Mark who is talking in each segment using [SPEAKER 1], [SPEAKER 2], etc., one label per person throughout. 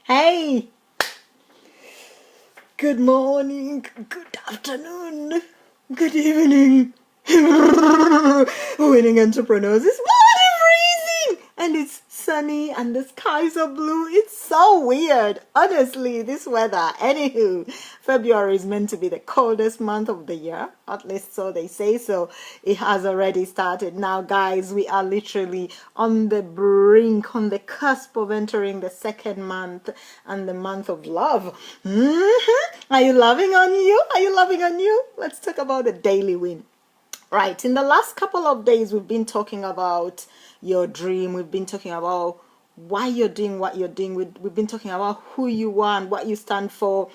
[SPEAKER 1] Hey, good morning, good afternoon, good evening. Winning entrepreneurs is bloody freezing and it's sunny and the skies are blue. It's so weird. Honestly, this weather. Anywho, February is meant to be the coldest month of the year. At least so they say. So it has already started. Now, guys, we are literally on the brink, on the cusp of entering the second month and the month of love. Are you loving on you? Are you loving on you? Let's talk about the daily win. Right, in the last couple of days, we've been talking about your dream. We've been talking about why you're doing what you're doing. We've been talking about who you are and what you stand for.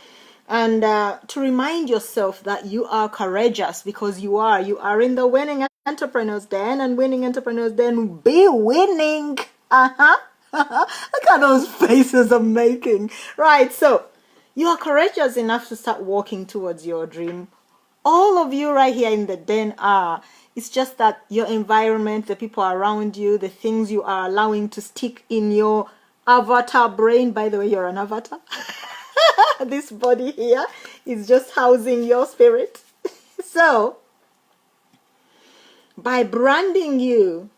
[SPEAKER 1] And to remind yourself that you are courageous because you are. You are in the Winning Entrepreneurs Den, and Winning Entrepreneurs Den be winning. Uh-huh. Look at those faces I'm making. Right, so you are courageous enough to start walking towards your dream. All of you right here in the den are. It's just that your environment, the people around you, the things you are allowing to stick in your avatar brain. By the way, you're an avatar. This body here is just housing your spirit. So, by branding you,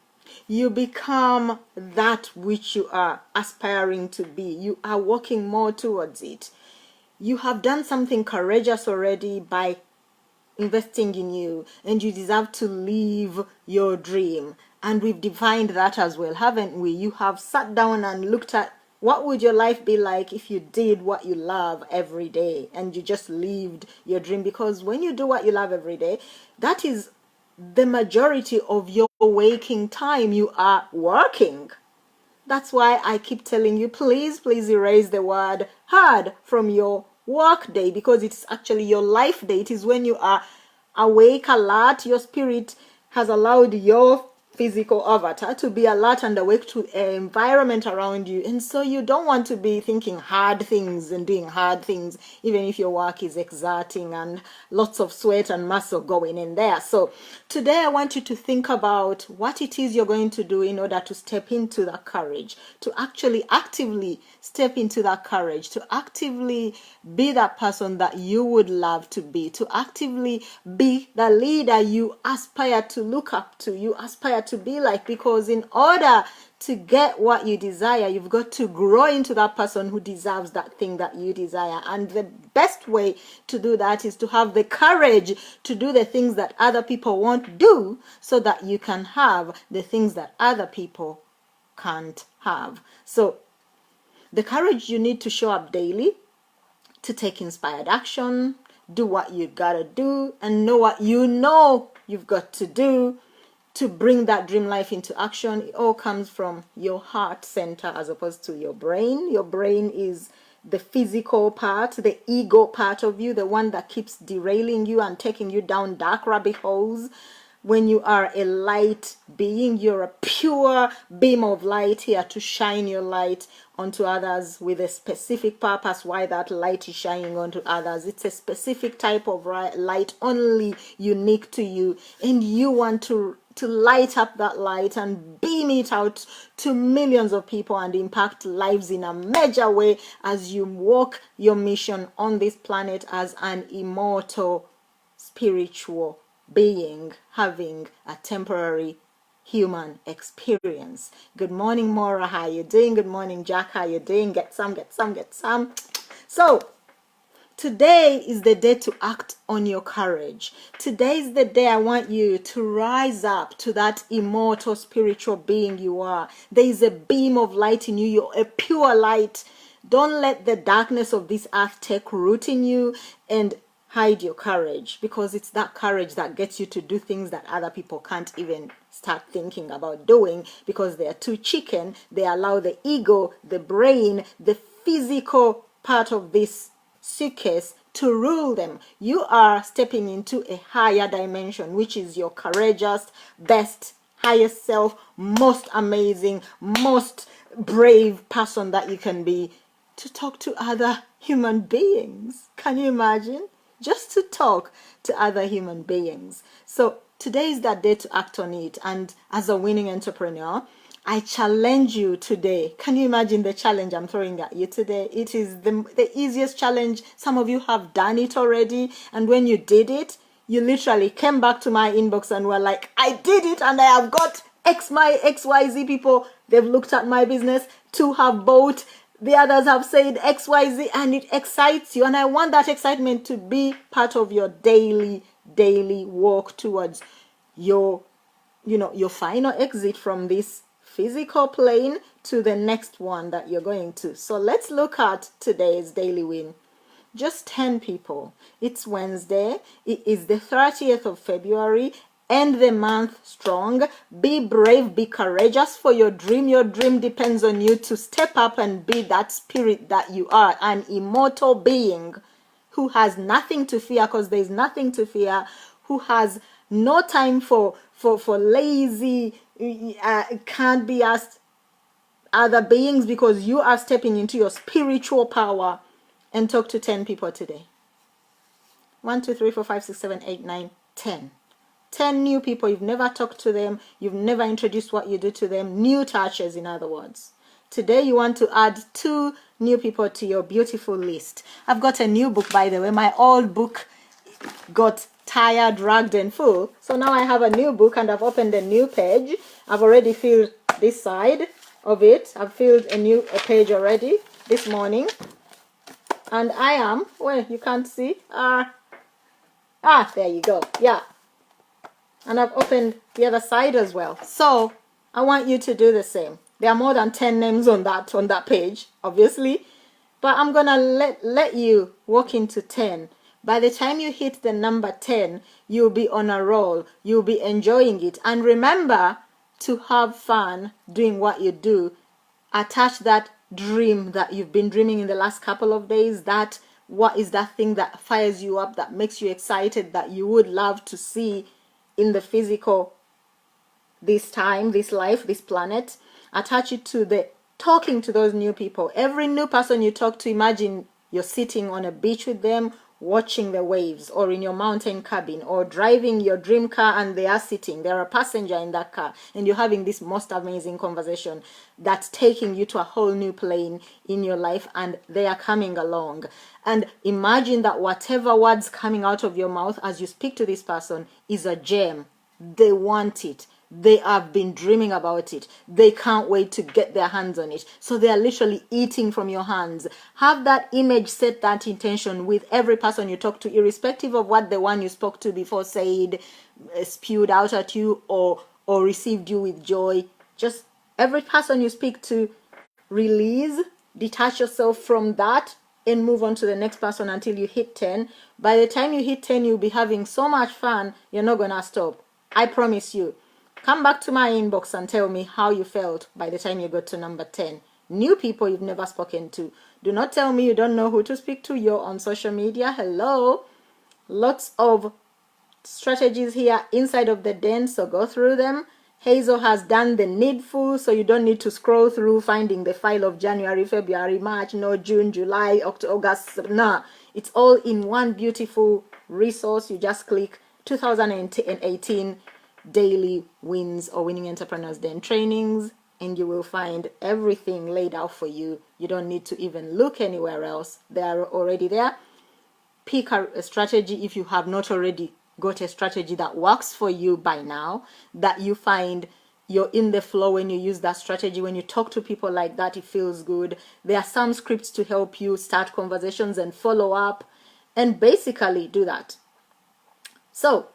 [SPEAKER 1] you become that which you are aspiring to be. You are working more towards it. You have done something courageous already by investing in you, and you deserve to live your dream. And we've defined that as well, haven't we? You have sat down and looked at what would your life be like if you did what you love every day and you just lived your dream. Because when you do what you love every day, that is the majority of your waking time. You are working. That's why I keep telling you, please erase the word hard from your work day, because it's actually your life day. It is when you are awake, alert, your spirit has allowed your physical avatar to be alert and awake to the environment around you. And so you don't want to be thinking hard things and doing hard things, even if your work is exerting and lots of sweat and muscle going in there. So today I want you to think about what it is you're going to do in order to step into that courage, to actually actively step into that courage, to actively be that person that you would love to be, to actively be the leader you aspire to look up to, you aspire to be like. Because in order to get what you desire, you've got to grow into that person who deserves that thing that you desire. And the best way to do that is to have the courage to do the things that other people won't do, so that you can have the things that other people can't have. So the courage you need to show up daily, to take inspired action, do what you gotta do, and know what you know you've got to do to bring that dream life into action. It all comes from your heart center as opposed to your brain. Your brain is the physical part, the ego part of you, the one that keeps derailing you and taking you down dark rabbit holes. When you are a light being, you're a pure beam of light here to shine your light onto others with a specific purpose why that light is shining onto others. It's a specific type of light, only unique to you, and you want to light up that light and beam it out to millions of people and impact lives in a major way as you walk your mission on this planet as an immortal spiritual being having a temporary human experience. Good morning, Maura. How you doing? Good morning, Jack. How you doing? Get some. So today is the day to act on your courage. Today is the day I want you to rise up to that immortal spiritual being you are. There is a beam of light in you. You're a pure light. Don't let the darkness of this earth take root in you and hide your courage, because it's that courage that gets you to do things that other people can't even start thinking about doing, because they are too chicken. They allow the ego, the brain, the physical part of this suitcase to rule them. You are stepping into a higher dimension, which is your courageous, best, highest self, most amazing, most brave person that you can be, to talk to other human beings. Can you imagine? Just to talk to other human beings. So today is that day to act on it. And as a winning entrepreneur, I challenge you today. Can you imagine the challenge I'm throwing at you today? It is the easiest challenge. Some of you have done it already. And when you did it, you literally came back to my inbox and were like, I did it and I have got my XYZ people. They've looked at my business. 2 have bought. The others have said XYZ, and it excites you. And I want that excitement to be part of your daily walk towards your final exit from this physical plane to the next one that you're going to. So let's look at today's daily win. Just 10 people. It's Wednesday. It is the 30th of February. End the month strong. Be brave, be courageous for your dream. Your dream depends on you to step up and be that spirit that you are, an immortal being who has nothing to fear, because there's nothing to fear, who has no time for lazy, can't be asked other beings, because you are stepping into your spiritual power. And talk to 10 people today. 1, 2, 3, 4, 5, 6, 7, 8, 9, 10. 10 new people. You've never talked to them. You've never introduced what you do to them. New touches, in other words. Today you want to add 2 new people to your beautiful list. I've got a new book, by the way. My old book got tired, ragged, and full. So now I have a new book, and I've opened a new page. I've already filled this side of it. I've filled a page already this morning. And I am, well, you can't see. There you go. Yeah. And I've opened the other side as well. So I want you to do the same. There are more than 10 names on that page, obviously. But I'm going to let you walk into 10. By the time you hit the number 10, you'll be on a roll. You'll be enjoying it. And remember to have fun doing what you do. Attach that dream that you've been dreaming in the last couple of days. That what is that thing that fires you up, that makes you excited, that you would love to see in the physical, this time, this life, this planet. Attach it to the talking to those new people. Every new person you talk to, imagine you're sitting on a beach with them, watching the waves, or in your mountain cabin, or driving your dream car and they are sitting, they're a passenger in that car, and you're having this most amazing conversation that's taking you to a whole new plane in your life, and they are coming along. And imagine that whatever words coming out of your mouth as you speak to this person is a gem. They want it. They have been dreaming about it. They can't wait to get their hands on it. So they are literally eating from your hands. Have that image, set that intention with every person you talk to, irrespective of what the one you spoke to before said, spewed out at you, or received you with joy. Just every person you speak to, release, detach yourself from that, and move on to the next person until you hit 10. By the time you hit 10, you'll be having so much fun, you're not gonna stop. I promise you. Come back to my inbox and tell me how you felt by the time you got to number 10. New people you've never spoken to. Do not tell me you don't know who to speak to. You're on social media. Hello. Lots of strategies here inside of the den, so go through them. Hazel has done the needful, so you don't need to scroll through finding the file of January, February, March, no, June, July, October, August. Nah, it's all in one beautiful resource. You just click 2018 daily wins or winning entrepreneurs den trainings, and you will find everything laid out for you. You don't need to even look anywhere else. They are already there. Pick a strategy if you have not already got a strategy that works for you by now, that you find you're in the flow when you use that strategy. When you talk to people like that, it feels good. There are some scripts to help you start conversations and follow up and basically do that. So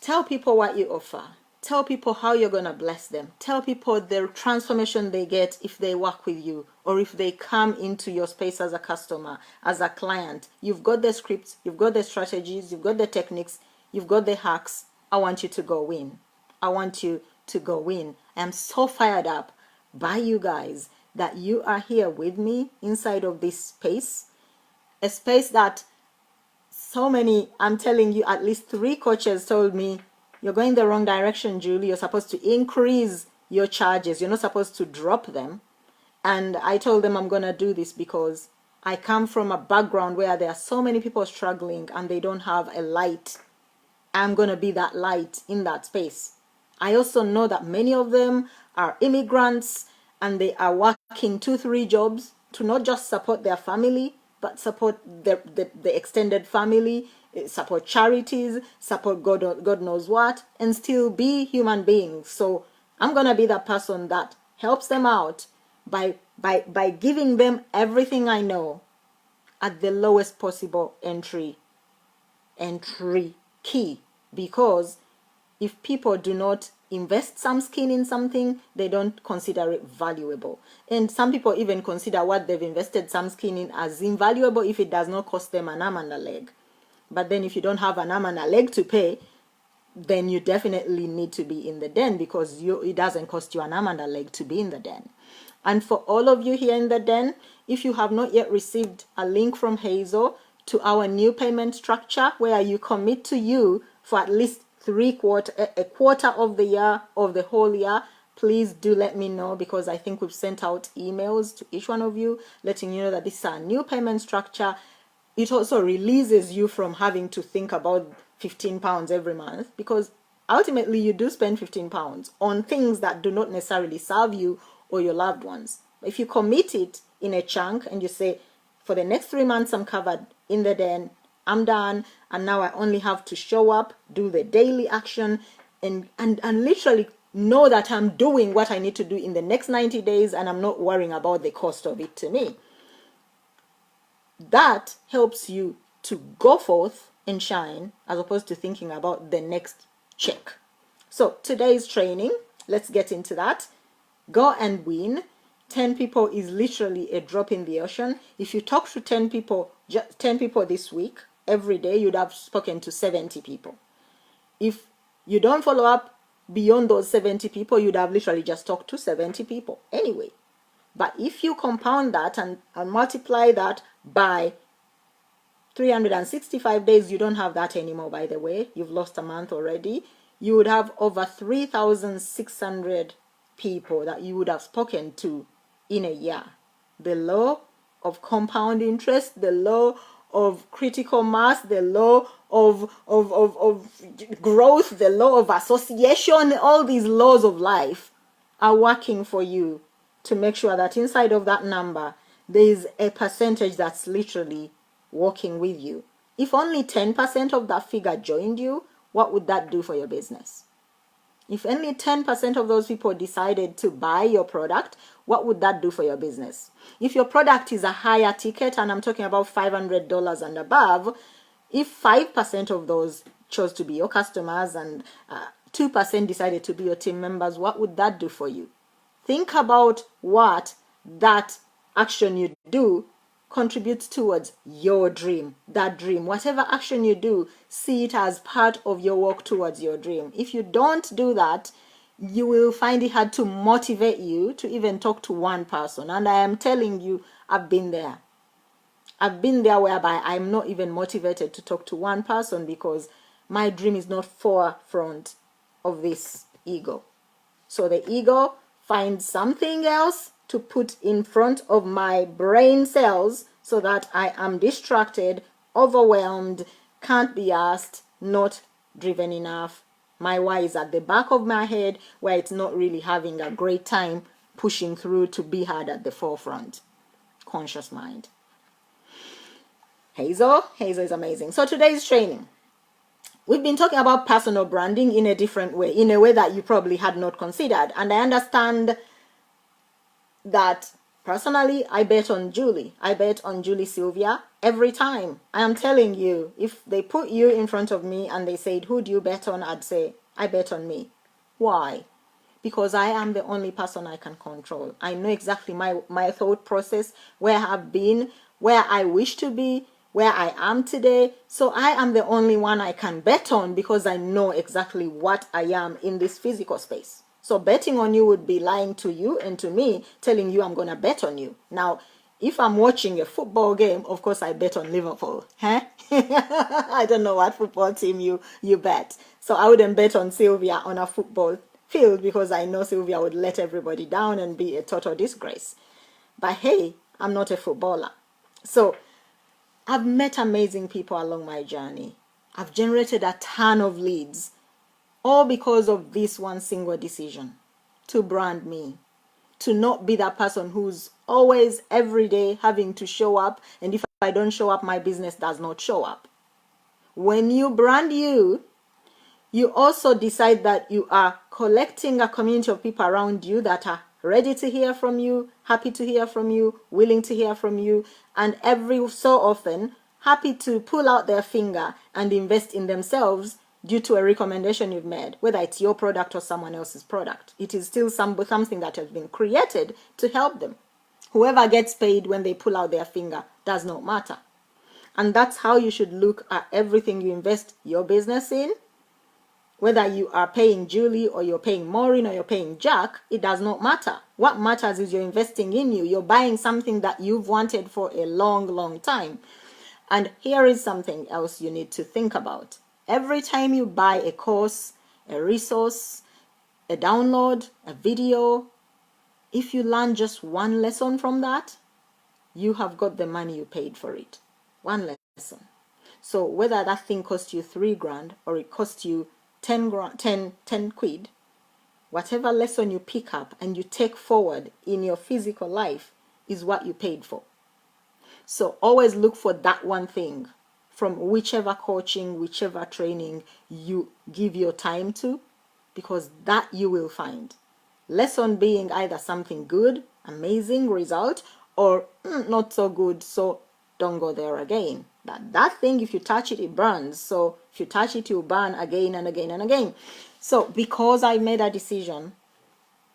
[SPEAKER 1] tell people what you offer. Tell people how you're going to bless them. Tell people the transformation they get if they work with you, or if they come into your space as a customer, as a client. You've got the scripts, you've got the strategies, you've got the techniques, you've got the hacks. I want you to go win. I want you to go win. I'm so fired up by you guys that you are here with me inside of this space, a space that so many, I'm telling you, at least 3 coaches told me, you're going the wrong direction, Julie. You're supposed to increase your charges. You're not supposed to drop them. And I told them I'm going to do this because I come from a background where there are so many people struggling and they don't have a light. I'm going to be that light in that space. I also know that many of them are immigrants and they are working 2-3 jobs to not just support their family, but support the extended family, support charities, support God knows what, and still be human beings. So I'm going to be that person that helps them out by giving them everything I know at the lowest possible entry key, because if people do not invest some skin in something, they don't consider it valuable. And some people even consider what they've invested some skin in as invaluable if it does not cost them an arm and a leg. But then if you don't have an arm and a leg to pay, then you definitely need to be in the den, because it doesn't cost you an arm and a leg to be in the den. And for all of you here in the den, if you have not yet received a link from Hazel to our new payment structure where you commit to you for at least a quarter of the year, of the whole year, please do let me know, because I think we've sent out emails to each one of you letting you know that this is our new payment structure. It also releases you from having to think about £15 every month, because ultimately you do spend £15 on things that do not necessarily serve you or your loved ones. If you commit it in a chunk and you say, for the next 3 months I'm covered in the den, I'm done, and now I only have to show up, do the daily action, and literally know that I'm doing what I need to do in the next 90 days, and I'm not worrying about the cost of it to me. That helps you to go forth and shine, as opposed to thinking about the next check. So today's training, let's get into that. Go and win. 10 people is literally a drop in the ocean. If you talk to 10 people, just 10 people this week, every day, you'd have spoken to 70 people. If you don't follow up beyond those 70 people, you'd have literally just talked to 70 people anyway. But if you compound that and multiply that by 365 days, you don't have that anymore, by the way. You've lost a month already. You would have over 3,600 people that you would have spoken to in a year. The law of compound interest, the law of critical mass, the law of growth, the law of association, all these laws of life are working for you to make sure that inside of that number, there is a percentage that's literally working with you. If only 10% of that figure joined you, what would that do for your business? If only 10% of those people decided to buy your product, what would that do for your business? If your product is a higher ticket, and I'm talking about $500 and above, if 5% of those chose to be your customers and 2% decided to be your team members, what would that do for you? Think about what that action you do contributes towards your dream, that dream. Whatever action you do, see it as part of your work towards your dream. If you don't do that, you will find it hard to motivate you to even talk to one person. And I am telling you, I've been there. I've been there whereby I'm not even motivated to talk to one person because my dream is not forefront of this ego. So the ego finds something else to put in front of my brain cells so that I am distracted, overwhelmed, can't be asked, not driven enough. My why is at the back of my head where it's not really having a great time pushing through to be heard at the forefront. Conscious mind. Hazel is amazing. So today's training, we've been talking about personal branding in a different way, in a way that you probably had not considered. And I understand that personally, I bet on Julie. I bet on Julie Sylvia every time. I am telling you, if they put you in front of me and they said, who do you bet on? I'd say, I bet on me. Why? Because I am the only person I can control. I know exactly my thought process, where I have been, where I wish to be, where I am today. So I am the only one I can bet on because I know exactly what I am in this physical space. So betting on you would be lying to you and to me, telling you I'm going to bet on you. Now, if I'm watching a football game, of course I bet on Liverpool. Huh? I don't know what football team you bet. So I wouldn't bet on Sylvia on a football field because I know Sylvia would let everybody down and be a total disgrace. But hey, I'm not a footballer. So I've met amazing people along my journey. I've generated a ton of leads. all because of this one single decision to brand me, to not be that person who's always every day having to show up, and if I don't show up, my business does not show up. When you brand you, you also decide that you are collecting a community of people around you that are ready to hear from you, happy to hear from you, willing to hear from you, and every so often happy to pull out their finger and invest in themselves due to a recommendation you've made, whether it's your product or someone else's product. It is still something that has been created to help them. Whoever gets paid when they pull out their finger does not matter. And that's how you should look at everything you invest your business in. Whether you are paying Julie or you're paying Maureen or you're paying Jack, it does not matter. What matters is you're investing in you. You're buying something that you've wanted for a long, long time. And here is something else you need to think about. Every time you buy a course, a resource, a download, a video, if you learn just one lesson from that, you have got the money you paid for it. One lesson. So whether that thing cost you 3 grand or it cost you 10 quid, whatever lesson you pick up and you take forward in your physical life is what you paid for. So always look for that one thing from whichever coaching, whichever training you give your time to, because that you will find. Lesson being either something good, amazing result, or not so good, so don't go there again. That thing, if you touch it, it burns. So if you touch it, you'll burn again and again and again. So because I made a decision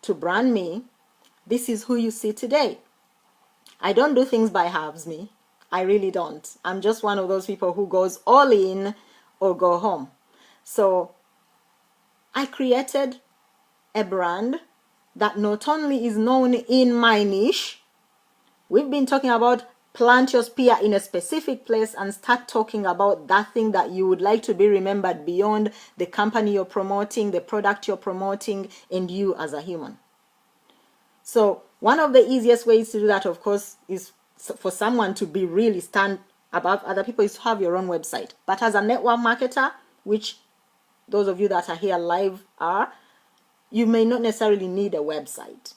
[SPEAKER 1] to brand me, this is who you see today. I don't do things by halves, me. I really don't. I'm just one of those people who goes all in or go home. So I created a brand that not only is known in my niche. We've been talking about plant your spear in a specific place and start talking about that thing that you would like to be remembered beyond the company you're promoting, the product you're promoting, and you as a human. So one of the easiest ways to do that, of course, is for someone to be really stand above other people is to have your own website. But as a network marketer, which those of you that are here live are, you may not necessarily need a website.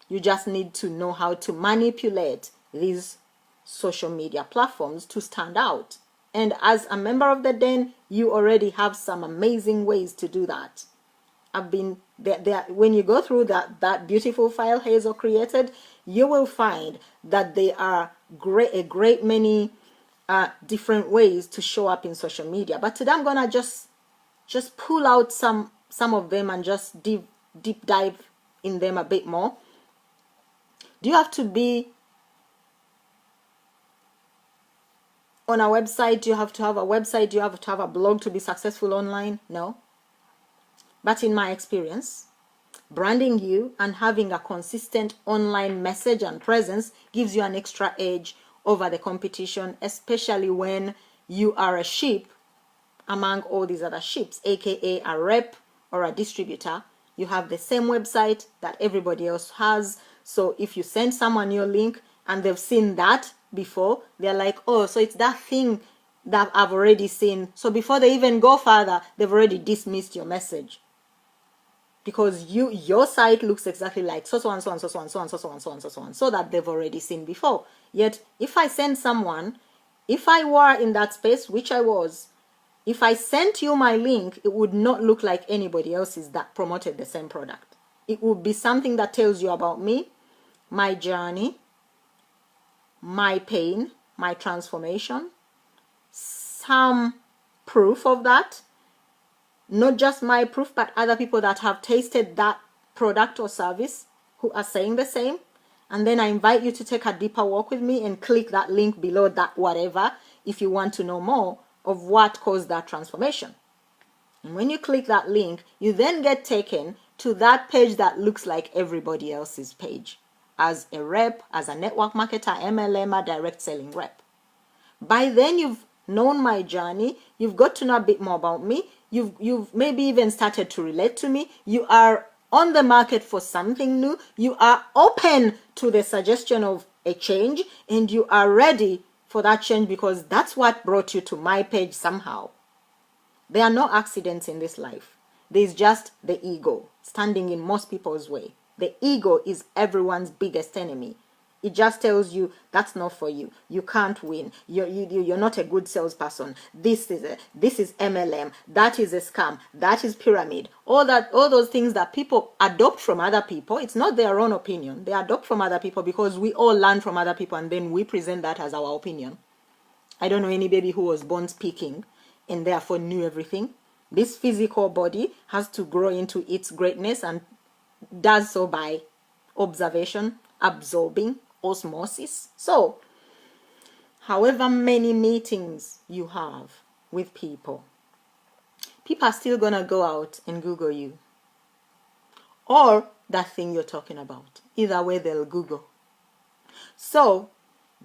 [SPEAKER 1] You just need to know how to manipulate these social media platforms to stand out. And as a member of the Den, you already have some amazing ways to do that. I've been there. When you go through that beautiful file Hazel created, you will find that there are a great many different ways to show up in social media. But today I'm gonna just pull out some of them and just deep dive in them a bit more. Do you have to be on a website? Do you have to have a website? Do you have to have a blog to be successful online? No. But in my experience, branding you and having a consistent online message and presence gives you an extra edge over the competition, especially when you are a sheep among all these other sheeps, aka a rep or a distributor. You have the same website that everybody else has. So if you send someone your link and they've seen that before, they're like, oh, so it's that thing that I've already seen. So before they even go further, they've already dismissed your message. Because your site looks exactly like so and so and so and so and so and so and so and so that they've already seen before. Yet if I send someone, if I were in that space, which I was, if I sent you my link, it would not look like anybody else's that promoted the same product. It would be something that tells you about me, my journey, my pain, my transformation, some proof of that. Not just my proof, but other people that have tasted that product or service who are saying the same. And then I invite you to take a deeper walk with me and click that link below that whatever if you want to know more of what caused that transformation. And when you click that link, you then get taken to that page that looks like everybody else's page. As a rep, as a network marketer, MLM, a direct selling rep. By then you've known my journey, you've got to know a bit more about me, you've maybe even started to relate to me, you are on the market for something new, you are open to the suggestion of a change, and you are ready for that change because that's what brought you to my page somehow. There are no accidents in this life. There's just the ego standing in most people's way. The ego is everyone's biggest enemy. It just tells you that's not for you. You can't win. You're not a good salesperson. This is MLM. That is a scam. That is pyramid. All those things that people adopt from other people. It's not their own opinion. They adopt from other people because we all learn from other people and then we present that as our opinion. I don't know any baby who was born speaking and therefore knew everything. This physical body has to grow into its greatness and does so by observation, absorbing, osmosis. So, however many meetings you have with people are still gonna go out and Google you or that thing you're talking about. Either way, they'll Google. So,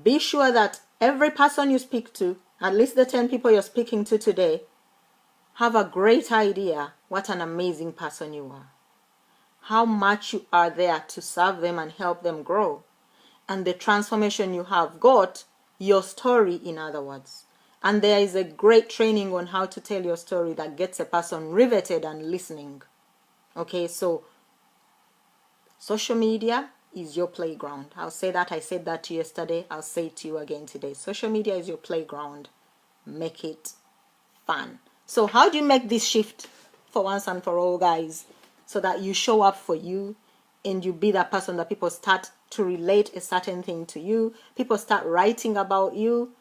[SPEAKER 1] be sure that every person you speak to, at least the 10 people you're speaking to today, have a great idea what an amazing person you are. How much you are there to serve them and help them grow. And the transformation you have got, your story in other words. And there is a great training on how to tell your story that gets a person riveted and listening. Okay, so social media is your playground. I'll say that. I said that to you yesterday. I'll say it to you again today. Social media is your playground. Make it fun. So how do you make this shift for once and for all, guys? So that you show up for you and you be that person that people start to relate a certain thing to you. People start writing about you.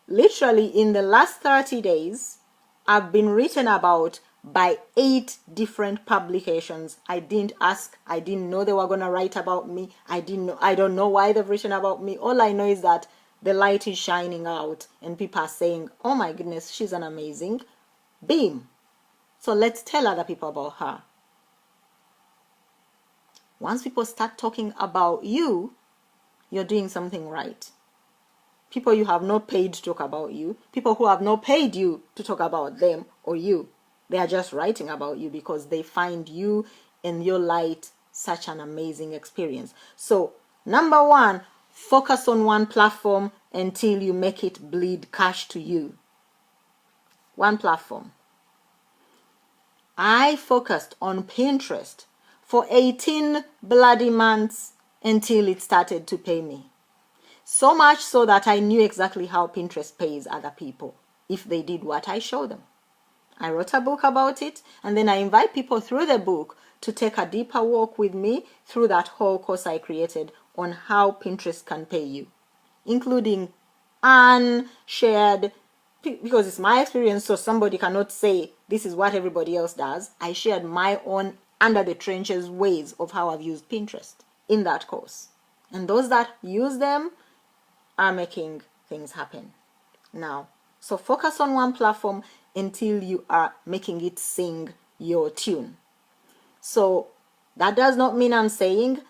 [SPEAKER 1] Literally in the last 30 days, I've been written about by 8 different publications. I didn't ask. I didn't know they were going to write about me. I don't know why they've written about me. All I know is that the light is shining out and people are saying, oh my goodness, she's an amazing beam. So let's tell other people about her. Once people start talking about you, you're doing something right. People you have not paid to talk about you, people who have not paid you to talk about them or you, they are just writing about you because they find you and your light such an amazing experience. So, number 1, focus on one platform until you make it bleed cash to you. One platform. I focused on Pinterest for 18 bloody months until it started to pay me. So much so that I knew exactly how Pinterest pays other people if they did what I show them. I wrote a book about it, and then I invite people through the book to take a deeper walk with me through that whole course I created on how Pinterest can pay you, including unshared, because it's my experience, so somebody cannot say this is what everybody else does. I shared my own under the trenches ways of how I've used Pinterest in that course. And those that use them are making things happen now. So focus on one platform until you are making it sing your tune. So that does not mean I'm saying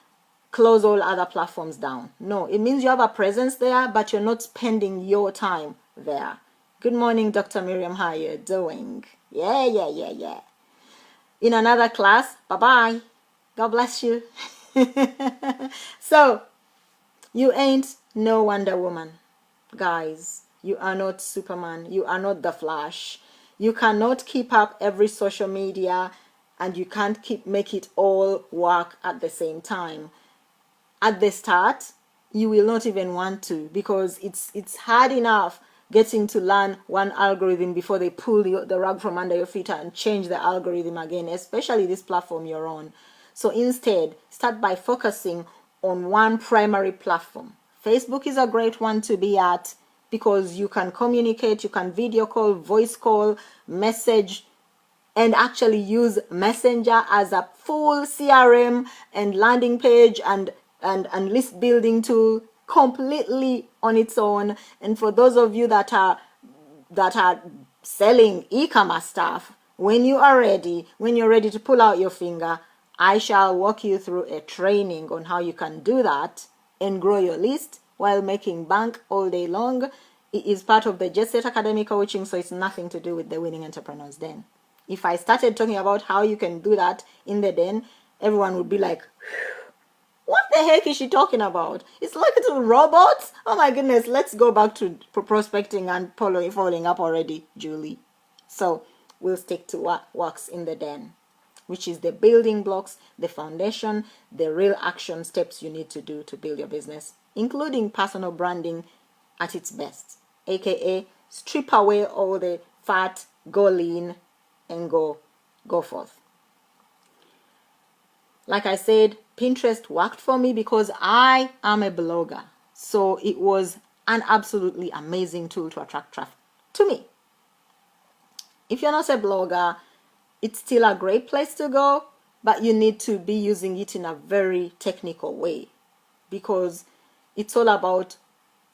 [SPEAKER 1] close all other platforms down. No, it means you have a presence there, but you're not spending your time there. Good morning, Dr. Miriam. How are you doing? Yeah. In another class. Bye-bye. God bless you. So, you ain't no Wonder Woman. Guys, you are not Superman. You are not the Flash. You cannot keep up every social media and you can't make it all work at the same time. At the start, you will not even want to because it's hard enough getting to learn one algorithm before they pull the rug from under your feet and change the algorithm again, especially this platform you're on. So instead, start by focusing on one primary platform. Facebook is a great one to be at because you can communicate, you can video call, voice call, message, and actually use Messenger as a full CRM and landing page and list building tool completely on its own. And for those of you that are selling e-commerce stuff, when you're ready to pull out your finger, I shall walk you through a training on how you can do that and grow your list while making bank all day long. It is part of the Jet Set Academy coaching, so it's nothing to do with the Winning Entrepreneurs Den. If I started talking about how you can do that in the den, everyone would be like, what the heck is she talking about? It's like little robots? Oh my goodness, let's go back to prospecting and following up already, Julie. So we'll stick to what works in the den. which is the building blocks, the foundation, the real action steps you need to do to build your business, including personal branding at its best, aka strip away all the fat, go lean, and go forth. Like I said, Pinterest worked for me because I am a blogger. So it was an absolutely amazing tool to attract traffic to me. If you're not a blogger, it's still a great place to go, but you need to be using it in a very technical way, because it's all about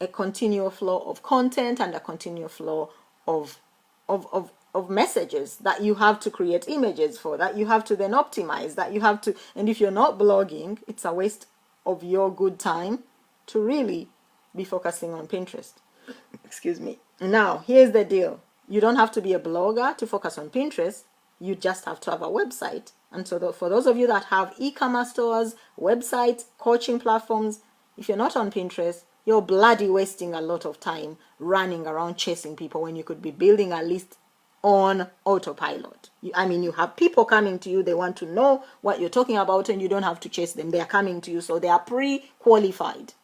[SPEAKER 1] a continual flow of content and a continual flow of messages that you have to create images for, that you have to then optimize, that you have to, and if you're not blogging, it's a waste of your good time to really be focusing on Pinterest. Excuse me. Now, here's the deal. You don't have to be a blogger to focus on Pinterest. You just have to have a website. And so for those of you that have e-commerce stores, websites, coaching platforms, if you're not on Pinterest, you're bloody wasting a lot of time running around chasing people when you could be building a list on autopilot. You have people coming to you, they want to know what you're talking about, and you don't have to chase them. They are coming to you, so they are pre-qualified.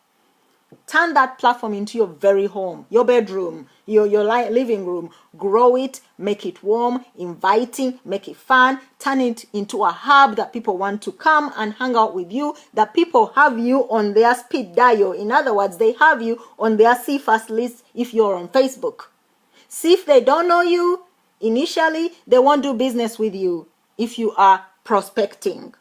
[SPEAKER 1] Turn that platform into your very home, your bedroom, your living room. Grow it, make it warm, inviting, make it fun. Turn it into a hub that people want to come and hang out with you, that people have you on their speed dial. In other words, they have you on their see first list if you're on Facebook. See, if they don't know you, initially, they won't do business with you if you are prospecting.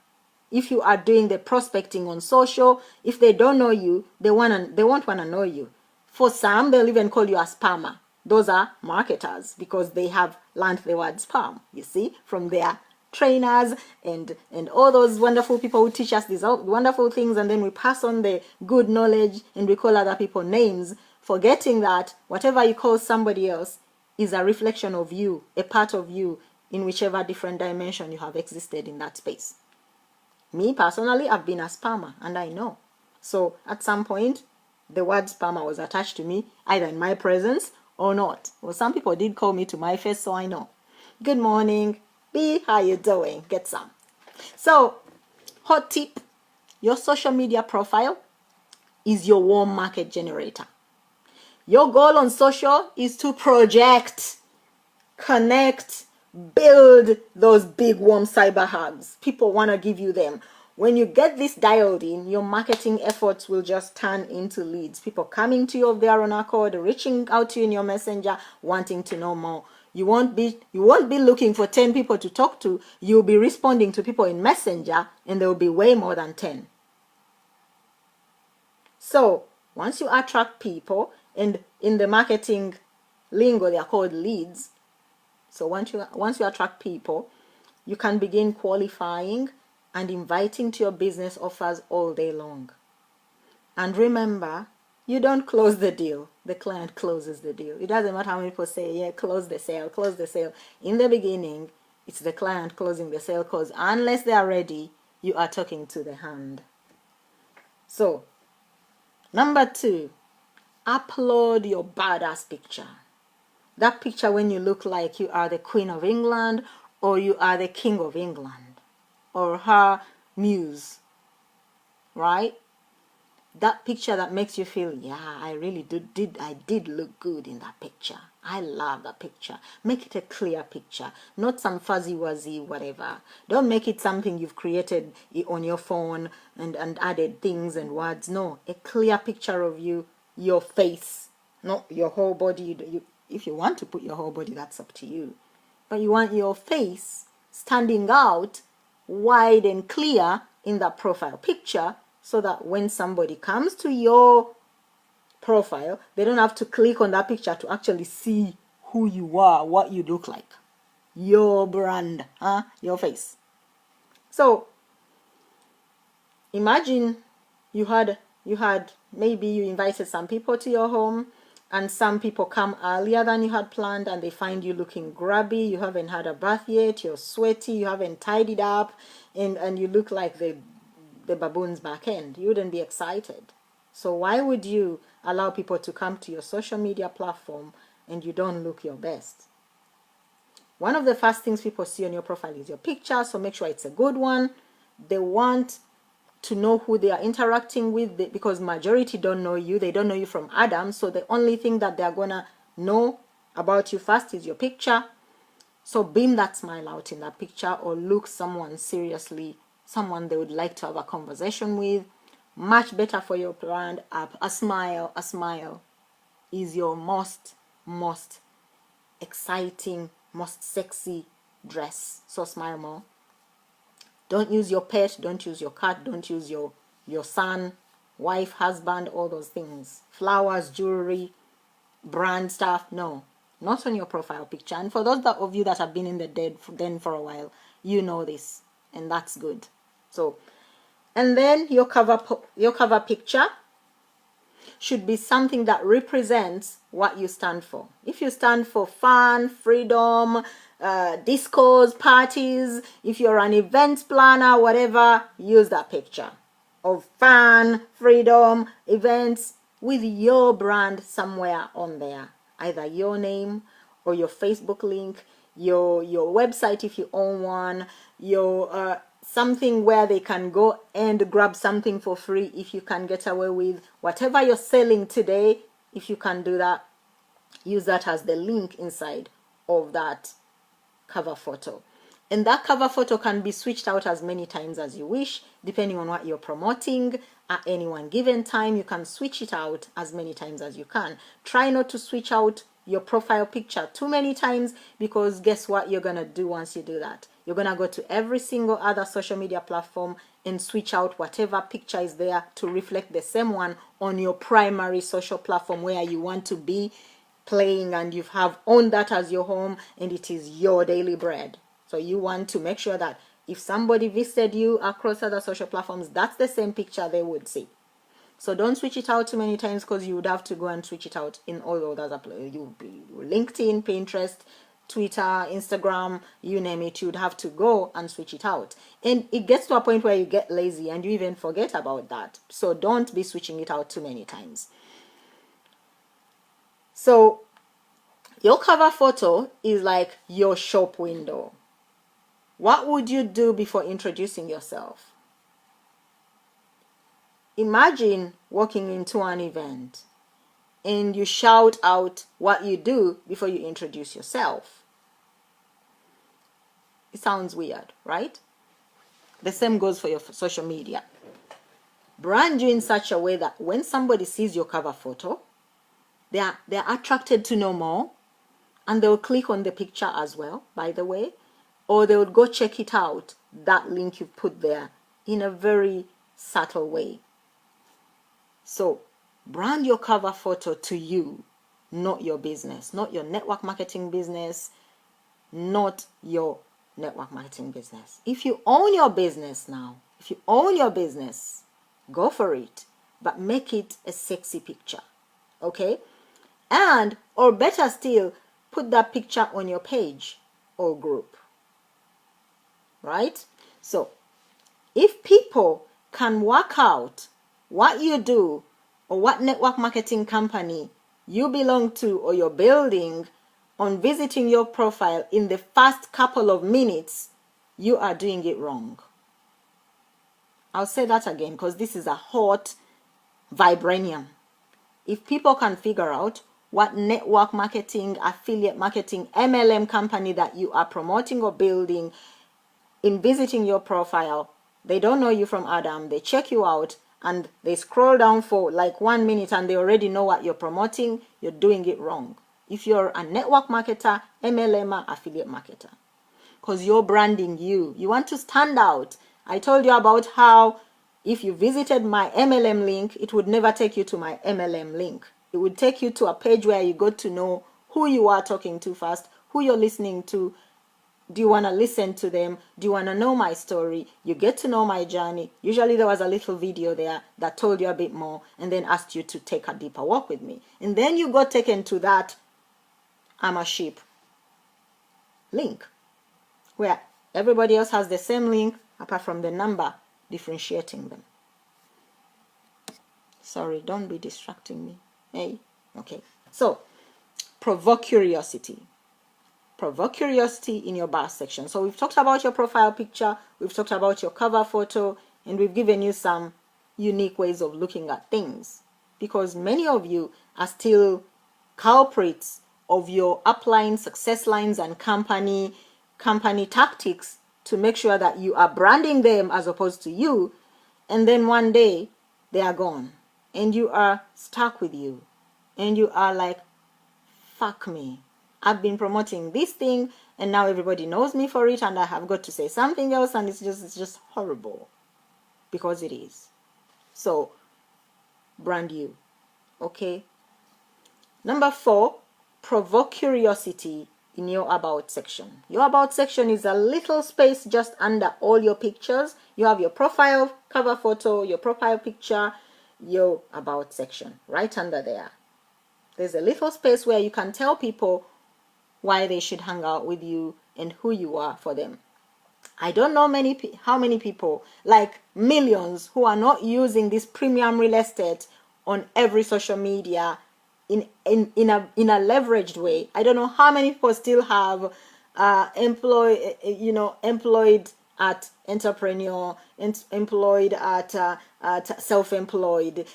[SPEAKER 1] If you are doing the prospecting on social, if they don't know you, they won't want to know you. For some, they'll even call you a spammer. Those are marketers because they have learned the word spam, you see, from their trainers and all those wonderful people who teach us these wonderful things, and then we pass on the good knowledge and we call other people names, forgetting that whatever you call somebody else is a reflection of you, a part of you, in whichever different dimension you have existed in that space. Me, personally, I've been a spammer, and I know. So, at some point, the word spammer was attached to me, either in my presence or not. Well, some people did call me to my face, so I know. Good morning. B, how you doing? Get some. So, hot tip. Your social media profile is your warm market generator. Your goal on social is to project, connect, build those big warm cyber hugs. People want to give you them. When you get this dialed in, your marketing efforts will just turn into leads. People coming to you of their own accord, reaching out to you in your messenger, wanting to know more. You won't be looking for 10 people to talk to. You'll be responding to people in messenger, and there will be way more than 10. So once you attract people, and in the marketing lingo, they are called leads. So once you attract people, you can begin qualifying and inviting to your business offers all day long. And remember, you don't close the deal. The client closes the deal. It doesn't matter how many people say, yeah, close the sale, close the sale. In the beginning, it's the client closing the sale, because unless they are ready, you are talking to the hand. So, number 2, upload your badass picture. That picture when you look like you are the Queen of England, or you are the King of England, or her muse, right? That picture that makes you feel, yeah, I really did look good in that picture. I love that picture. Make it a clear picture, not some fuzzy-wuzzy whatever. Don't make it something you've created on your phone and added things and words. No, a clear picture of you, your face, not your whole body. If you want to put your whole body, that's up to you. But you want your face standing out wide and clear in that profile picture, so that when somebody comes to your profile, they don't have to click on that picture to actually see who you are, what you look like, your brand, your face. So imagine you had maybe you invited some people to your home, and some people come earlier than you had planned, and they find you looking grubby. You haven't had a bath yet, you're sweaty, you haven't tidied up, and you look like the baboon's back end. You wouldn't be excited. So why would you allow people to come to your social media platform and you don't look your best? One of the first things people see on your profile is your picture, so make sure it's a good one. They want to know who they are interacting with, because majority don't know you. They don't know you from Adam, so the only thing that they're gonna know about you first is your picture. So beam that smile out in that picture, or look someone seriously, someone they would like to have a conversation with. Much better for your brand. A smile is your most exciting, most sexy dress. So smile more. Don't use your pet, don't use your cat, don't use your son, wife, husband, all those things. Flowers, jewelry, brand stuff, no. Not on your profile picture. And for those of you that have been in the den for a while, you know this, and that's good. So, and then your cover picture should be something that represents what you stand for. If you stand for fun, freedom, discos, parties, if you're an event planner, whatever, use that picture of fun, freedom, events with your brand somewhere on there. Either your name or your Facebook link, your website if you own one, your something where they can go and grab something for free if you can get away with whatever you're selling today. If you can do that, use that as the link inside of that cover photo. And that cover photo can be switched out as many times as you wish, depending on what you're promoting. At any one given time, you can switch it out as many times as you can. Try not to switch out your profile picture too many times, because guess what you're going to do once you do that? You're going to go to every single other social media platform and switch out whatever picture is there to reflect the same one on your primary social platform where you want to be playing, and you have owned that as your home and it is your daily bread. So you want to make sure that if somebody visited you across other social platforms, that's the same picture they would see. So don't switch it out too many times, because you would have to go and switch it out in all those other places. LinkedIn, Pinterest, Twitter, Instagram, you name it, you'd have to go and switch it out. And it gets to a point where you get lazy and you even forget about that. So don't be switching it out too many times. So your cover photo is like your shop window. What would you do before introducing yourself? Imagine walking into an event and you shout out what you do before you introduce yourself. It sounds weird, right? The same goes for your social media. Brand you in such a way that when somebody sees your cover photo, they're attracted to know more, and they'll click on the picture as well, by the way, or they would go check it out, that link you put there, in a very subtle way. So brand your cover photo to you, not your business, not your network marketing business, not your network marketing business. If you own your business now, go for it, but make it a sexy picture, okay? And, or better still, put that picture on your page or group, right? So if people can work out what you do or what network marketing company you belong to or you're building on visiting your profile in the first couple of minutes, you are doing it wrong. I'll say that again, because this is a hot vibranium. If people can figure out what network marketing, affiliate marketing, MLM company that you are promoting or building in visiting your profile, they don't know you from Adam, they check you out and they scroll down for like 1 minute and they already know what you're promoting, you're doing it wrong. If you're a network marketer, MLM, affiliate marketer, because you're branding you want to stand out. I told you about how if you visited my MLM link, it would never take you to my MLM link. It would take you to a page where you got to know who you are talking to first, who you're listening to. Do you want to listen to them? Do you want to know my story? You get to know my journey. Usually there was a little video there that told you a bit more and then asked you to take a deeper walk with me. And then you got taken to that I'm a sheep link, where everybody else has the same link apart from the number differentiating them. Sorry, don't be distracting me. Hey, okay. So, provoke curiosity. provoke curiosity in your about section. So we've talked about your profile picture, we've talked about your cover photo, and we've given you some unique ways of looking at things, because many of you are still culprits of your upline, success lines, and company tactics to make sure that you are branding them as opposed to you, and then one day they are gone and you are stuck with you and you are like, fuck me, I've been promoting this thing and now everybody knows me for it and I have got to say something else, and it's just horrible, because it is. So brand you. Okay. Number 4, provoke curiosity in your about section. Your about section is a little space just under all your pictures. You have your profile cover photo, your profile picture, your about section right under there. There's a little space where you can tell people why they should hang out with you and who you are for them. I don't know how many people, like millions, who are not using this premium real estate on every social media in a leveraged way. I don't know how many people still have employed at entrepreneur, employed at self-employed,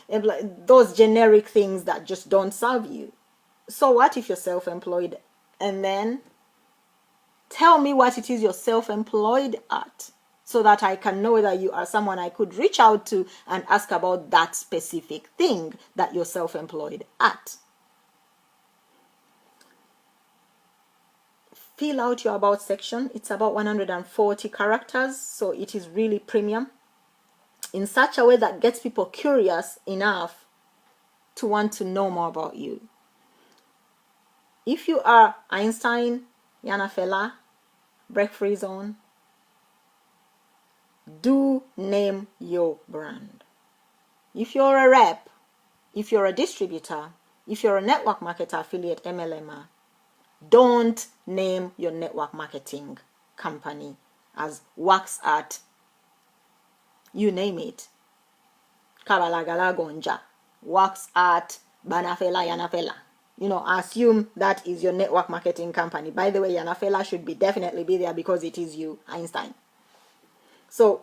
[SPEAKER 1] those generic things that just don't serve you. So what if you're self-employed? And then tell me what it is you're self-employed at, so that I can know that you are someone I could reach out to and ask about that specific thing that you're self-employed at. Fill out your about section. It's about 140 characters, so it is really premium, in such a way that gets people curious enough to want to know more about you. If you are Einstein, Yana Fella, Break Free Zone, do name your brand. If you're a rep, if you're a distributor, if you're a network marketer, affiliate, MLMer, don't name your network marketing company as Works at, you name it, Kabalagala Gonja, Works at Banafela Yanafela. Assume that is your network marketing company. By the way, Yanafela should definitely be there because it is you, Einstein. So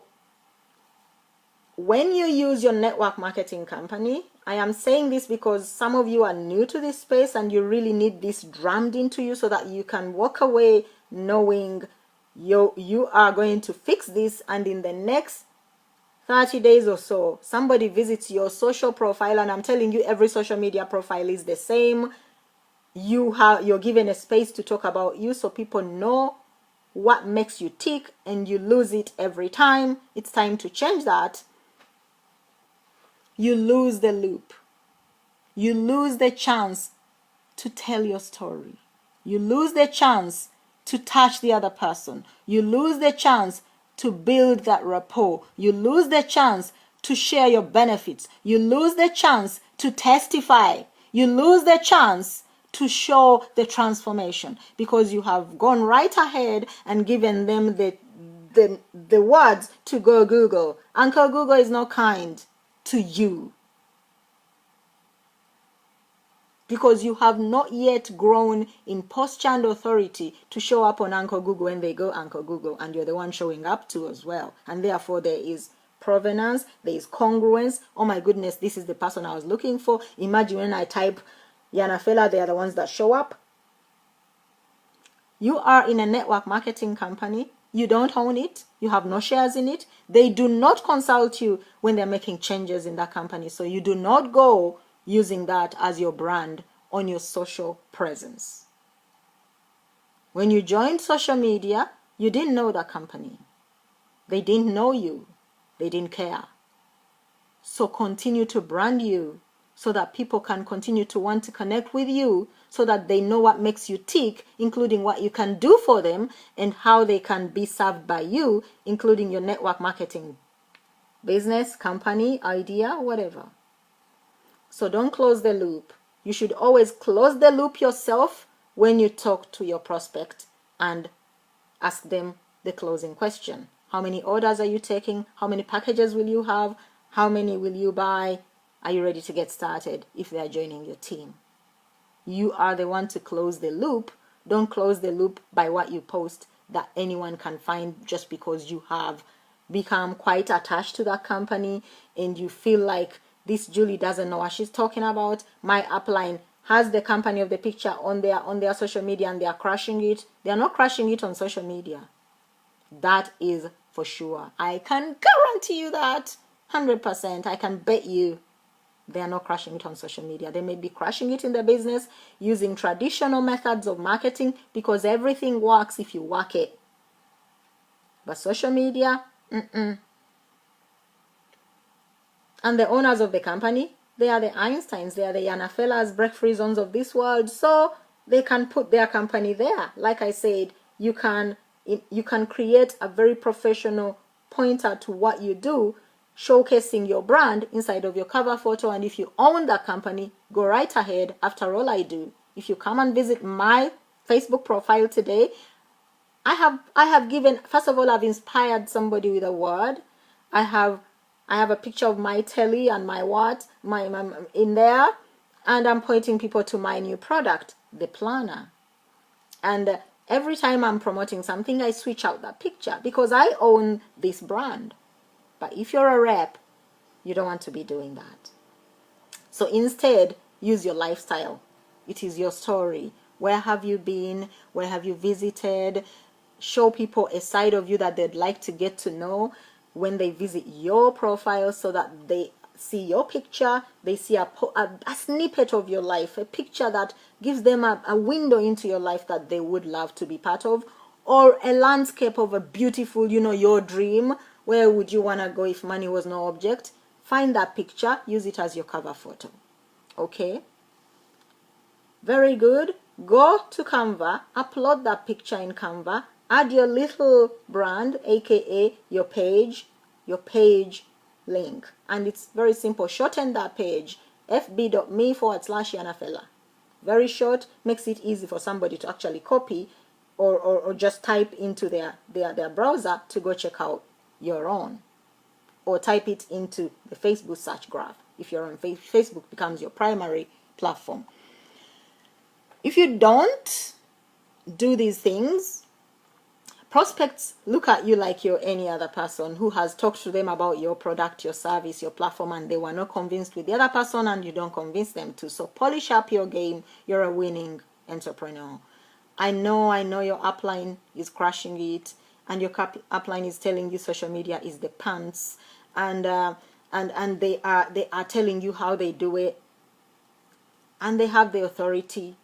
[SPEAKER 1] when you use your network marketing company, I am saying this because some of you are new to this space and you really need this drummed into you so that you can walk away knowing you are going to fix this, and in the next 30 days or so, somebody visits your social profile, and I'm telling you, every social media profile is the same. You're given a space to talk about you so people know what makes you tick, and you lose it every time. It's time to change that. You lose the loop. You lose the chance to tell your story. You lose the chance to touch the other person. You lose the chance to build that rapport. You lose the chance to share your benefits. You lose the chance to testify. You lose the chance to show the transformation, because you have gone right ahead and given them the words to go Google. Uncle Google is not kind to you, because you have not yet grown in posture and authority to show up on Uncle Google when they go Uncle Google, and you're the one showing up to as well. And therefore there is provenance, there is congruence. Oh my goodness, this is the person I was looking for. Imagine when I type Yana Fella, they are the ones that show up. You are in a network marketing company. You don't own it. You have no shares in it. They do not consult you when they're making changes in that company. So you do not go using that as your brand on your social presence. When you joined social media, you didn't know that company. They didn't know you. They didn't care. So continue to brand you so that people can continue to want to connect with you, so that they know what makes you tick, including what you can do for them and how they can be served by you, including your network marketing business, company, idea, whatever. So don't close the loop. You should always close the loop yourself when you talk to your prospect and ask them the closing question. How many orders are you taking? How many packages will you have? How many will you buy? Are you ready to get started if they are joining your team? You are the one to close the loop. Don't close the loop by what you post that anyone can find just because you have become quite attached to that company and you feel like this Julie doesn't know what she's talking about. My upline has the company of the picture on their social media and they are crushing it. They are not crushing it on social media. That is for sure. I can guarantee you that 100%. I can bet you they are not crushing it on social media. They may be crushing it in the business using traditional methods of marketing because everything works if you work it. But social media, And the owners of the company, they are the Einsteins, they are the Yana Fellas, Break Free Zones of this world, so they can put their company there. Like I said, you can create a very professional pointer to what you do, showcasing your brand inside of your cover photo. And if you own that company, go right ahead. After all, I do. If you come and visit my Facebook profile today, I have given, first of all, I've inspired somebody with a word. I have a picture of my telly and my in there, and I'm pointing people to my new product, the planner. And every time I'm promoting something, I switch out that picture because I own this brand. But if you're a rep, you don't want to be doing that. So instead, use your lifestyle. It is your story. Where have you been? Where have you visited? Show people a side of you that they'd like to get to know when they visit your profile so that they see your picture, they see a snippet of your life, a picture that gives them a window into your life that they would love to be part of, or a landscape of a beautiful, your dream. Where would you want to go if money was no object? Find that picture, use it as your cover photo. Okay? Very good. Go to Canva, upload that picture in Canva, add your little brand, aka your page link. And it's very simple. Shorten that page, fb.me/Yana Fella. Very short, makes it easy for somebody to actually copy or just type into their browser to go check out your own. Or type it into the Facebook search graph. If you're on Facebook, becomes your primary platform. If you don't do these things, prospects look at you like you're any other person who has talked to them about your product, your service, your platform, and they were not convinced with the other person and you don't convince them to. So polish up your game. You're a winning entrepreneur. I know your upline is crushing it and your upline is telling you social media is the pants and they are telling you how they do it and they have the authority.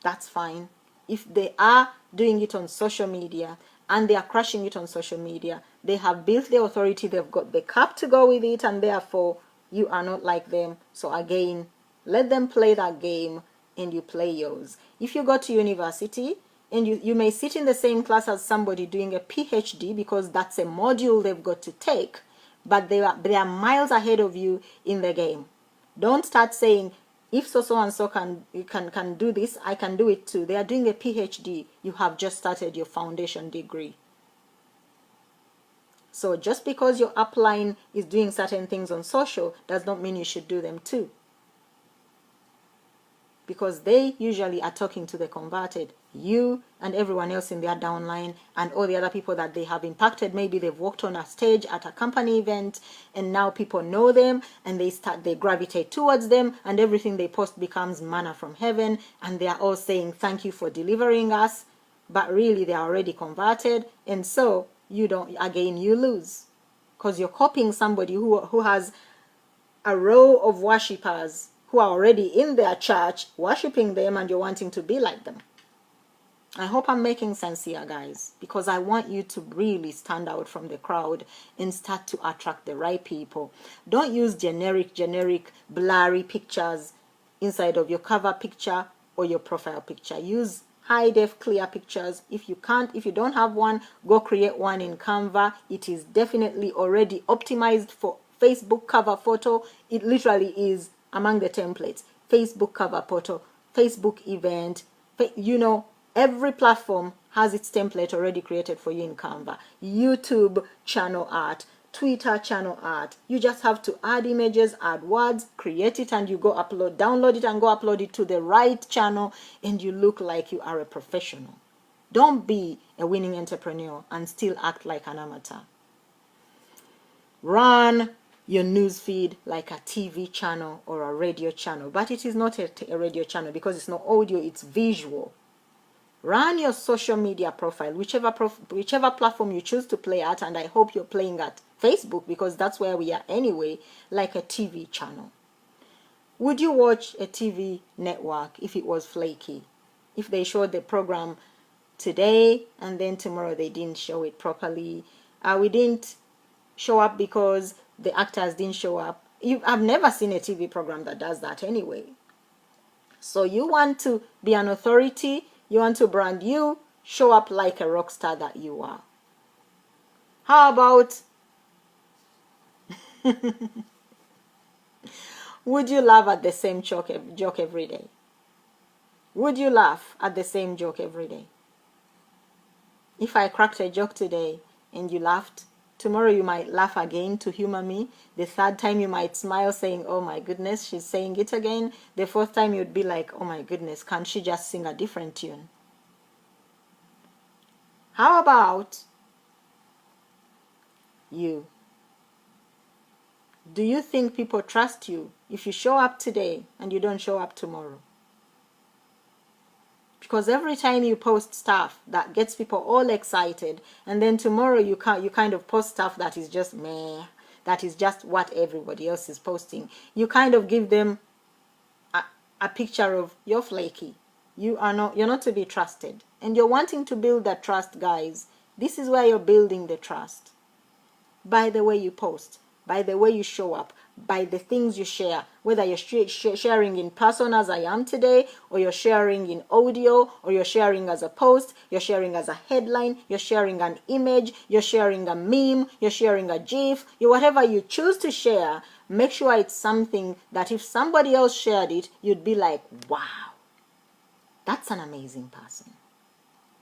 [SPEAKER 1] That's fine. If they are doing it on social media and they are crushing it on social media, they have built the authority, they've got the cap to go with it, and therefore you are not like them. So again, let them play that game and you play yours. If you go to university and you may sit in the same class as somebody doing a PhD because that's a module they've got to take, but they are miles ahead of you in the game. Don't start saying, if so and so can do this, I can do it too. They are doing a PhD. You have just started your foundation degree. So just because your upline is doing certain things on social does not mean you should do them too. Because they usually are talking to the converted. You and everyone else in their downline and all the other people that they have impacted. Maybe they've walked on a stage at a company event and now people know them and they gravitate towards them and everything they post becomes manna from heaven and they are all saying thank you for delivering us, but really they are already converted, and so you lose because you're copying somebody who has a row of worshippers who are already in their church worshiping them and you're wanting to be like them. I hope I'm making sense here, guys, because I want you to really stand out from the crowd and start to attract the right people. Don't use generic, blurry pictures inside of your cover picture or your profile picture. Use high-def, clear pictures. If you don't have one, go create one in Canva. It is definitely already optimized for Facebook cover photo. It literally is among the templates. Facebook cover photo, Facebook event, every platform has its template already created for you in Canva. YouTube channel art, Twitter channel art. You just have to add images, add words, create it, and you go download it and go upload it to the right channel, and you look like you are a professional. Don't be a winning entrepreneur and still act like an amateur. Run your news feed like a TV channel or a radio channel, but it is not a radio channel because it's not audio, it's visual. Run your social media profile, whichever platform you choose to play at, and I hope you're playing at Facebook because that's where we are anyway, like a TV channel. Would you watch a TV network if it was flaky? If they showed the program today and then tomorrow they didn't show it properly, we didn't show up because the actors didn't show up. I've never seen a TV program that does that anyway. So you want to be an authority, you want to brand you, show up like a rock star that you are. How about would you laugh at the same joke every day? Would you laugh at the same joke every day? If I cracked a joke today and you laughed, tomorrow you might laugh again to humor me. The third time you might smile saying, oh my goodness, she's saying it again. The fourth time you'd be like, oh my goodness, can't she just sing a different tune? How about you? Do you think people trust you if you show up today and you don't show up tomorrow? Because every time you post stuff that gets people all excited, and then tomorrow you kind of post stuff that is just meh, that is just what everybody else is posting, you kind of give them a picture of you're flaky. You're not to be trusted. And you're wanting to build that trust, guys. This is where you're building the trust. By the way you post, by the way you show up, by the things you share, whether you're sharing in person as I am today, or you're sharing in audio, or you're sharing as a post, you're sharing as a headline, you're sharing an image, you're sharing a meme, you're sharing a GIF, whatever you choose to share, make sure it's something that if somebody else shared it, you'd be like, wow, that's an amazing person.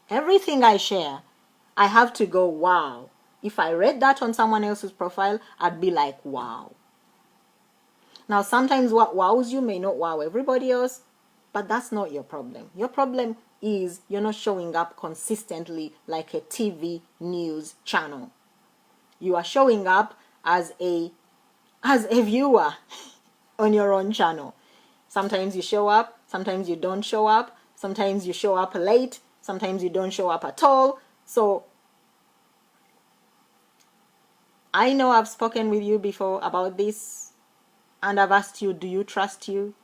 [SPEAKER 1] Everything I share, I have to go, wow. If I read that on someone else's profile, I'd be like, wow. Now, sometimes what wows you may not wow everybody else, but that's not your problem. Your problem is you're not showing up consistently like a TV news channel. You are showing up as a viewer on your own channel. Sometimes you show up, sometimes you don't show up, sometimes you show up late, sometimes you don't show up at all. So I know I've spoken with you before about this, and I've asked you, do you trust you?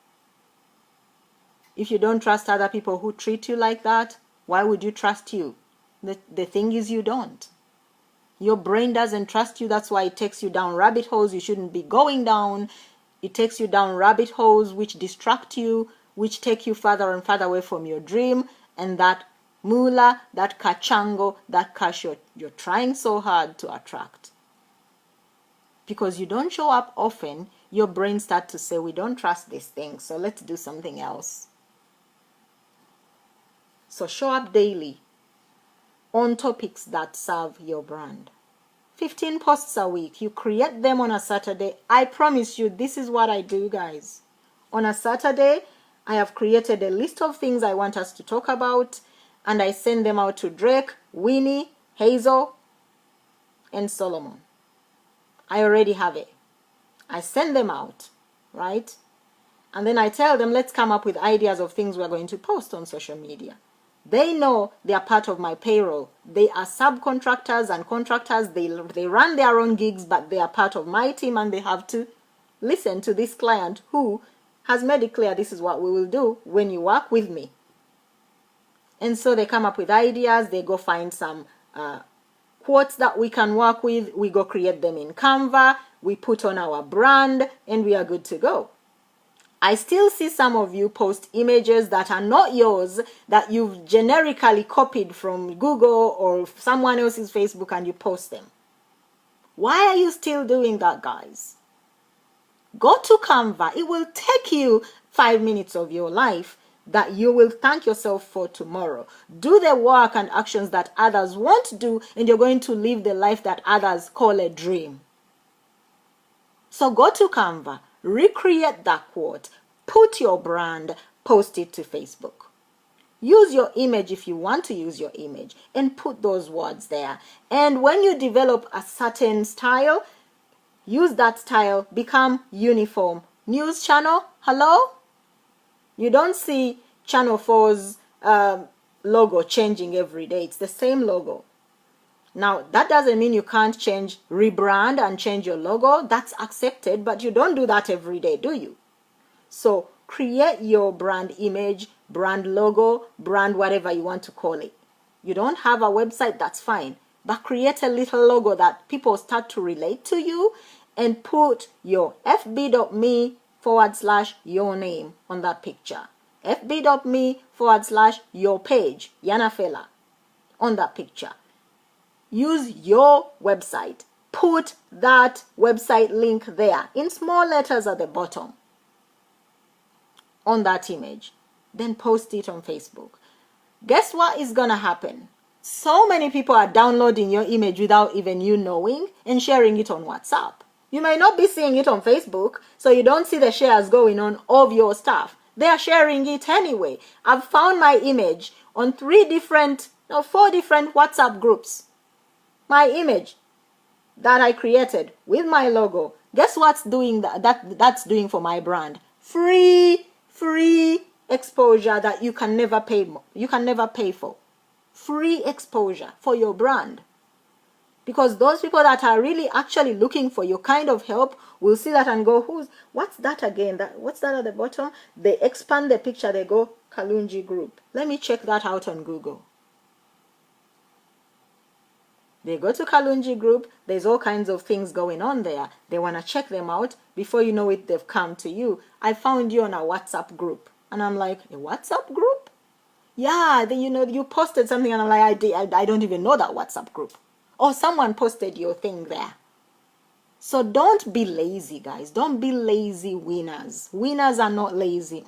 [SPEAKER 1] If you don't trust other people who treat you like that, why would you trust you? The thing is, you don't. Your brain doesn't trust you. That's why it takes you down rabbit holes you shouldn't be going down. It takes you down rabbit holes which distract you, which take you further and further away from your dream and that moolah, that kachango, that cash you're trying so hard to attract. Because you don't show up often, your brain starts to say, we don't trust this thing, so let's do something else. So show up daily on topics that serve your brand. 15 posts a week. You create them on a Saturday. I promise you, this is what I do, guys. On a Saturday, I have created a list of things I want us to talk about, and I send them out to Drake, Winnie, Hazel, and Solomon. I already have it. I send them out, right? And then I tell them, let's come up with ideas of things we're going to post on social media. They know they are part of my payroll. They are subcontractors and contractors. They run their own gigs, but they are part of my team, and they have to listen to this client who has made it clear this is what we will do when you work with me. And so they come up with ideas. They go find some quotes that we can work with. We go create them in Canva. We put on our brand, and we are good to go. I still see some of you post images that are not yours, that you've generically copied from Google or someone else's Facebook, and you post them. Why are you still doing that, guys? Go to Canva. It will take you 5 minutes of your life that you will thank yourself for tomorrow. Do the work and actions that others won't do, and you're going to live the life that others call a dream. So go to Canva, recreate that quote, put your brand, post it to Facebook. Use your image if you want to use your image and put those words there. And when you develop a certain style, use that style, become uniform. News channel, hello? You don't see Channel 4's logo changing every day. It's the same logo. Now, that doesn't mean you can't rebrand and change your logo. That's accepted, but you don't do that every day, do you? So create your brand image, brand logo, brand whatever you want to call it. You don't have a website, that's fine. But create a little logo that people start to relate to you, and put your fb.me/your name on that picture. fb.me/your page, Yana Fela, on that picture. Use your website. Put that website link there in small letters at the bottom on that image. Then post it on Facebook. Guess what is going to happen? So many people are downloading your image without even you knowing and sharing it on WhatsApp. You may not be seeing it on Facebook, so you don't see the shares going on of your stuff. They are sharing it anyway. I've found my image on 4 different WhatsApp groups. My image that I created with my logo. Guess what's doing that's doing for my brand? Free exposure that you can never pay for. Free exposure for your brand. Because those people that are really actually looking for your kind of help will see that and go, what's that again? What's that at the bottom? They expand the picture, they go, Kalunji Group. Let me check that out on Google. They go to Kalunji Group, there's all kinds of things going on there. They want to check them out. Before you know it, they've come to you. I found you on a WhatsApp group. And I'm like, a WhatsApp group? Yeah, you posted something and I'm like, I don't even know that WhatsApp group. Or someone posted your thing there. So don't be lazy, guys. Don't be lazy winners. Winners are not lazy.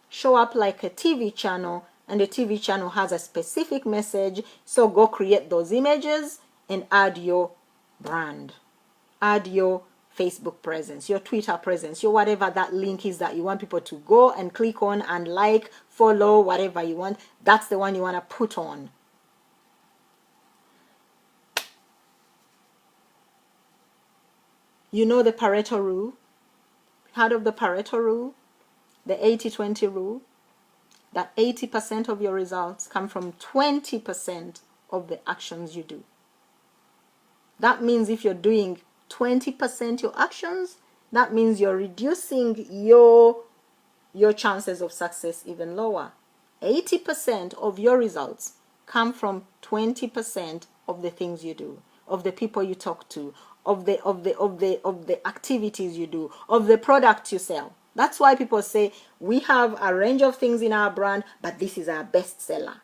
[SPEAKER 1] Show up like a TV channel, and the TV channel has a specific message. So go create those images and add your brand. Add your Facebook presence, your Twitter presence, your whatever that link is that you want people to go and click on and like, follow, whatever you want. That's the one you want to put on. You know the Pareto rule? Heard of the Pareto rule? The 80-20 rule? That 80% of your results come from 20% of the actions you do. That means if you're doing 20% your actions, that means you're reducing your chances of success even lower. 80% of your results come from 20% of the things you do, of the people you talk to, of the activities you do, of the product you sell. That's why people say we have a range of things in our brand, but this is our best seller.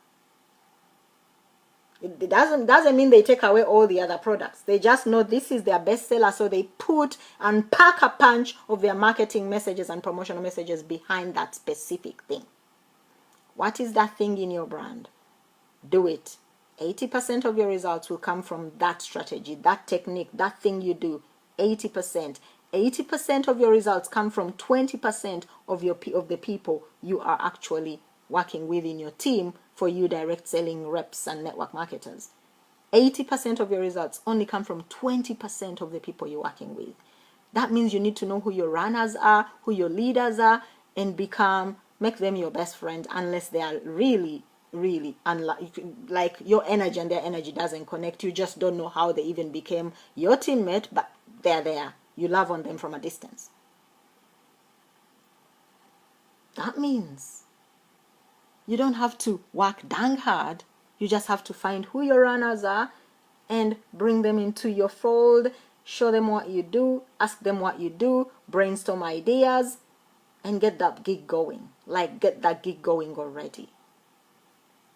[SPEAKER 1] It doesn't mean they take away all the other products. They just know this is their best seller, so they put and pack a punch of their marketing messages and promotional messages behind that specific thing. What is that thing in your brand? Do it. 80% of your results will come from that strategy, that technique, that thing you do. 80%. 80% of your results come from 20% of the people you are actually working with in your team for you direct selling reps and network marketers. 80% of your results only come from 20% of the people you're working with. That means you need to know who your runners are, who your leaders are, and make them your best friend, unless they are really like your energy and their energy doesn't connect. You just don't know how they even became your teammate, but they're there. You love on them from a distance. That means you don't have to work dang hard. You just have to find who your runners are and bring them into your fold, show them what you do, ask them what you do, brainstorm ideas, and get that gig going. Get that gig going already.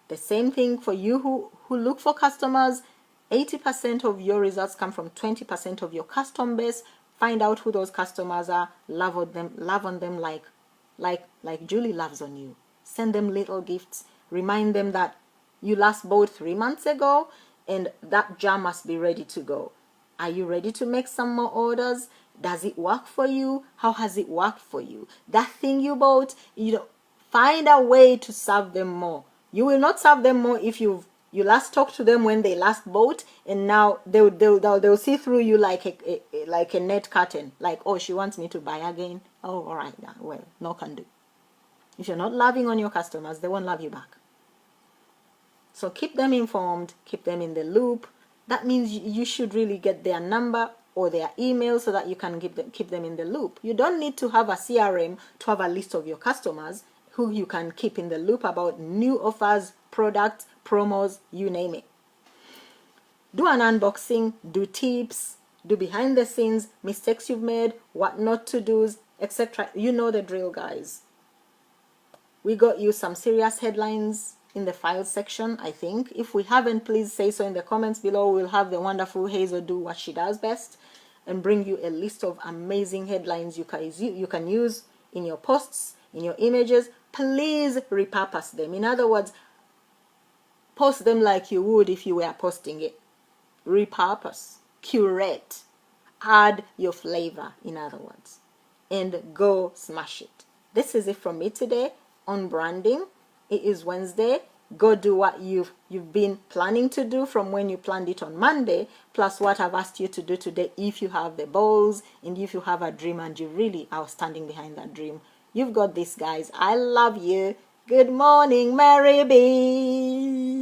[SPEAKER 1] The same thing for you who look for customers. 80% of your results come from 20% of your customer base. Find out who those customers are. Love on them like Julie loves on you. Send them little gifts. Remind them that you last bought 3 months ago and that jar must be ready to go. Are you ready to make some more orders? Does it work for you? How has it worked for you? That thing you bought, find a way to serve them more. You will not serve them more if you last talked to them when they last bought, and now they'll see through you like a net curtain. Like, oh, she wants me to buy again. Oh, all right, now, well, no can do. If you're not loving on your customers, they won't love you back. So keep them informed, keep them in the loop. That means you should really get their number or their email so that you can keep them in the loop. You don't need to have a CRM to have a list of your customers who you can keep in the loop about new offers, products, promos, you name it. Do an unboxing, do tips, do behind the scenes, mistakes you've made, what not to do, etc. You know the drill, guys. We got you some serious headlines in the file section, I think. If we haven't, please say so in the comments below. We'll have the wonderful Hazel do what she does best and bring you a list of amazing headlines you can use in your posts, in your images. Please repurpose them. In other words, post them like you would if you were posting it. Repurpose, curate, add your flavor, in other words, and go smash it. This is it from me today on branding. It is Wednesday. Go do what you've been planning to do from when you planned it on Monday, plus what I've asked you to do today if you have the balls and if you have a dream and you really are standing behind that dream. You've got this, guys. I love you. Good morning, Mary B.